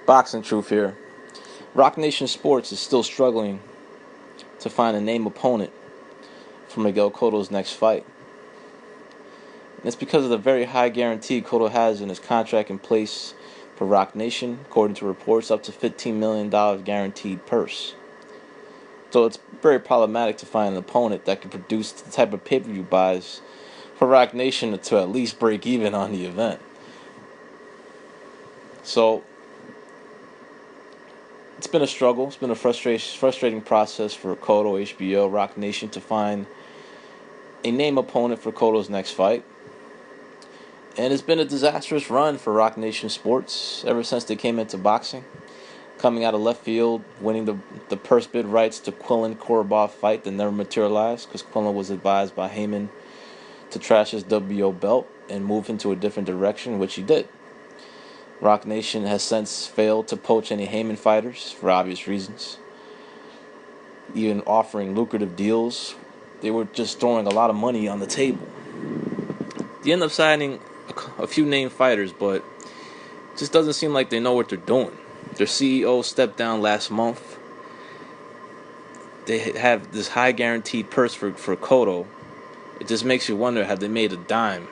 Boxing truth here. Rock Nation Sports is still struggling to find a name opponent for Miguel Cotto's next fight. And it's because of the very high guarantee Cotto has in his contract in place for Rock Nation, according to reports, up to $15 million guaranteed purse. So it's very problematic to find an opponent that can produce the type of pay-per-view buys for Rock Nation to at least break even on the event. So it's been a struggle. It's been a frustrating process for Cotto, HBO, Rock Nation to find a name opponent for Cotto's next fight. And it's been a disastrous run for Rock Nation Sports ever since they came into boxing. Coming out of left field, winning the purse bid rights to Quillen Korobov fight that never materialized because Quillen was advised by Heyman to trash his WO belt and move into a different direction, which he did. Rock Nation has since failed to poach any Heyman fighters for obvious reasons. Even offering lucrative deals, they were just throwing a lot of money on the table. They end up signing a few named fighters, but it just doesn't seem like they know what they're doing. Their CEO stepped down last month. They have this high guaranteed purse for Cotto. It just makes you wonder, have they made a dime?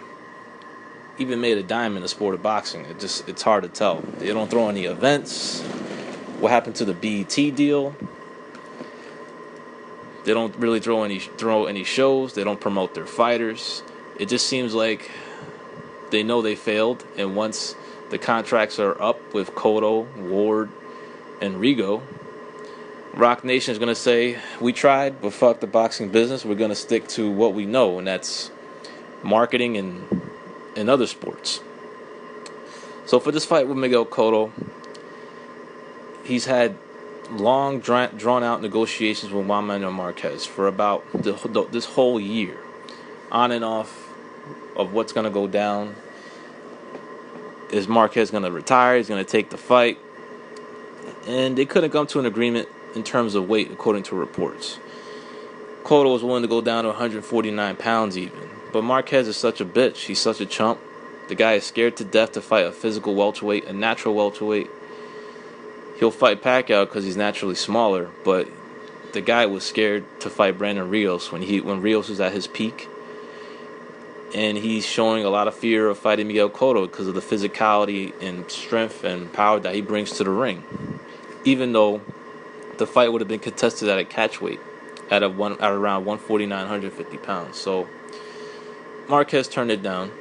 Even made a dime in the sport of boxing? It's hard to tell. They don't throw any events. What happened to the BET deal? They don't really throw any shows. They don't promote their fighters. It just seems like they know they failed, and once the contracts are up with Cotto, Ward, and Rigo, Rock Nation is going to say, we tried, but fuck the boxing business. We're going to stick to what we know, and that's marketing and other sports. So for this fight with Miguel Cotto, he's had long, drawn-out negotiations with Juan Manuel Marquez for about this whole year, on and off of what's going to go down. Is Marquez going to retire? He's going to take the fight. And they couldn't come to an agreement in terms of weight, according to reports. Cotto was willing to go down to 149 pounds even. But Marquez is such a bitch. He's such a chump. The guy is scared to death to fight a physical welterweight, a natural welterweight. He'll fight Pacquiao because he's naturally smaller, but the guy was scared to fight Brandon Rios when Rios was at his peak. And he's showing a lot of fear of fighting Miguel Cotto because of the physicality and strength and power that he brings to the ring. Even though the fight would have been contested at a catchweight at around 149, 150 pounds. So Marquez turned it down.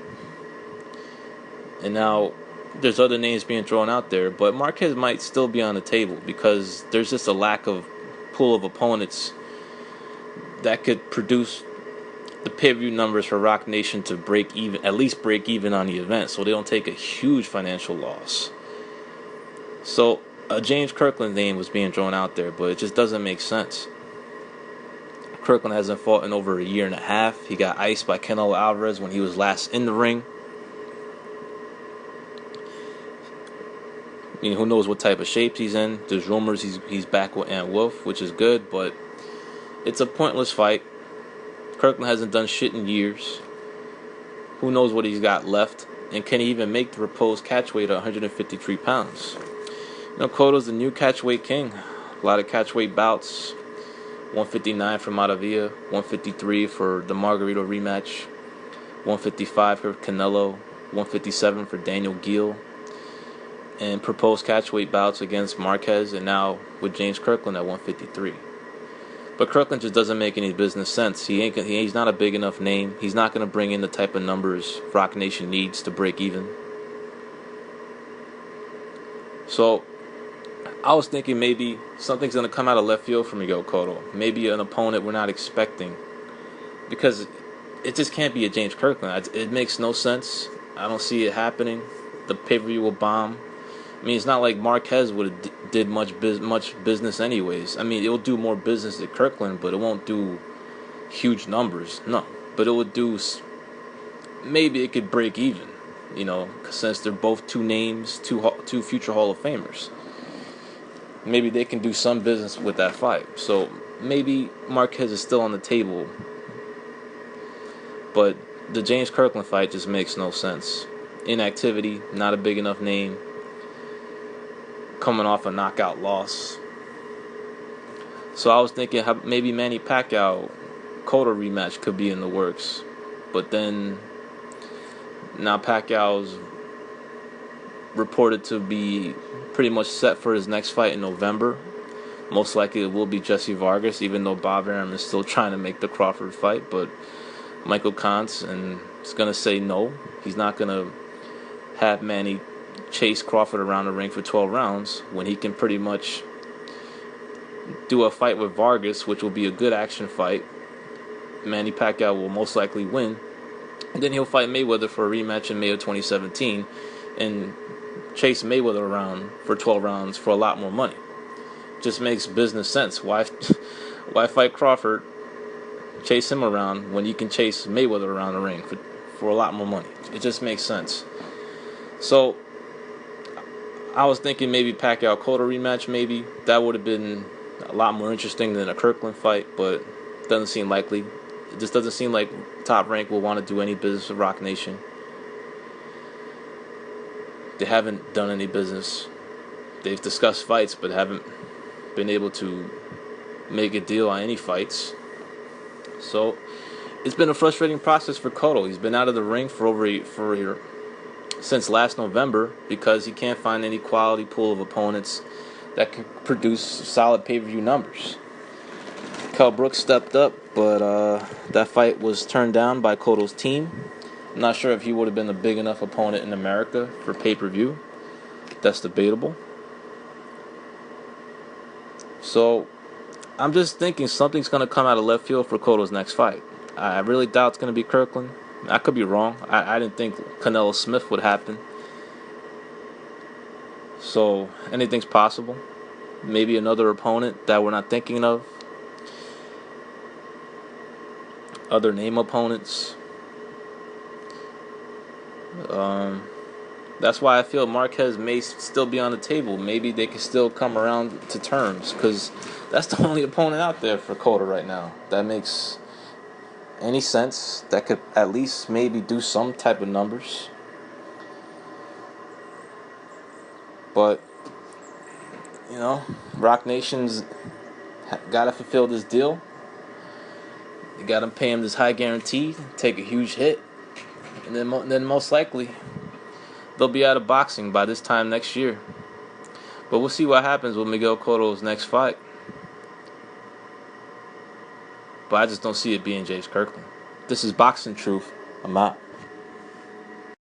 And now there's other names being thrown out there, but Marquez might still be on the table because there's just a lack of pool of opponents that could produce the pay-per-view numbers for Rock Nation to at least break even on the event, so they don't take a huge financial loss. So a James Kirkland name was being thrown out there, but it just doesn't make sense. Kirkland hasn't fought in over a year and a half. He got iced by Canelo Alvarez when he was last in the ring. I mean, who knows what type of shape he's in. There's rumors he's back with Ant Wolf, which is good, but it's a pointless fight. Kirkland hasn't done shit in years. Who knows what he's got left? And can he even make the proposed catchweight at 153 pounds? You know, Cotto's the new catchweight king. A lot of catchweight bouts. 159 for Maravilla. 153 for the Margarito rematch. 155 for Canelo. 157 for Daniel Gill. And proposed catchweight bouts against Marquez, and now with James Kirkland at 153. But Kirkland just doesn't make any business sense. He's not a big enough name. He's not going to bring in the type of numbers Rock Nation needs to break even. So I was thinking maybe something's going to come out of left field for Miguel Cotto. Maybe an opponent we're not expecting. Because it just can't be a James Kirkland. It makes no sense. I don't see it happening. The pay-per-view will bomb. I mean, it's not like Marquez would have did much business anyways. I mean, it will do more business than Kirkland, but it won't do huge numbers. No, but it would do. Maybe it could break even, since they're both two names, two future Hall of Famers. Maybe they can do some business with that fight. So maybe Marquez is still on the table, but the James Kirkland fight just makes no sense. Inactivity, not a big enough name. coming off a knockout loss. So I was thinking maybe Manny Pacquiao Cotto rematch could be in the works. But then now Pacquiao's reported to be pretty much set for his next fight in November. Most likely it will be Jesse Vargas, even though Bob Arum is still trying to make the Crawford fight. But Michael Kantz is going to say no. He's not going to have Manny chase Crawford around the ring for 12 rounds when he can pretty much do a fight with Vargas, which will be a good action fight. Manny Pacquiao will most likely win. And then he'll fight Mayweather for a rematch in May of 2017 and chase Mayweather around for 12 rounds for a lot more money. Just makes business sense. Why fight Crawford, chase him around when you can chase Mayweather around the ring for a lot more money? It just makes sense. So I was thinking maybe Pacquiao Cotto rematch. Maybe that would have been a lot more interesting than a Kirkland fight, but it doesn't seem likely. It just doesn't seem like Top Rank will want to do any business with Rock Nation. They haven't done any business. They've discussed fights, but haven't been able to make a deal on any fights. So it's been a frustrating process for Cotto. He's been out of the ring since last November because he can't find any quality pool of opponents that can produce solid pay-per-view numbers. Kell Brooks stepped up, but that fight was turned down by Cotto's team. I'm not sure if he would have been a big enough opponent in America for pay-per-view. That's debatable. So I'm just thinking something's going to come out of left field for Cotto's next fight. I really doubt it's going to be Kirkland. I could be wrong. I didn't think Canelo Smith would happen. So anything's possible. Maybe another opponent that we're not thinking of. Other name opponents. That's why I feel Marquez may still be on the table. Maybe they can still come around to terms, because that's the only opponent out there for Cotto right now that makes any sense, that could at least maybe do some type of numbers. But Rock Nation's got to fulfill this deal. They got to pay him this high guarantee, take a huge hit, and then most likely they'll be out of boxing by this time next year. But we'll see what happens with Miguel Cotto's next fight. But I just don't see it being James Kirkland. This is Boxing Truth. I'm out.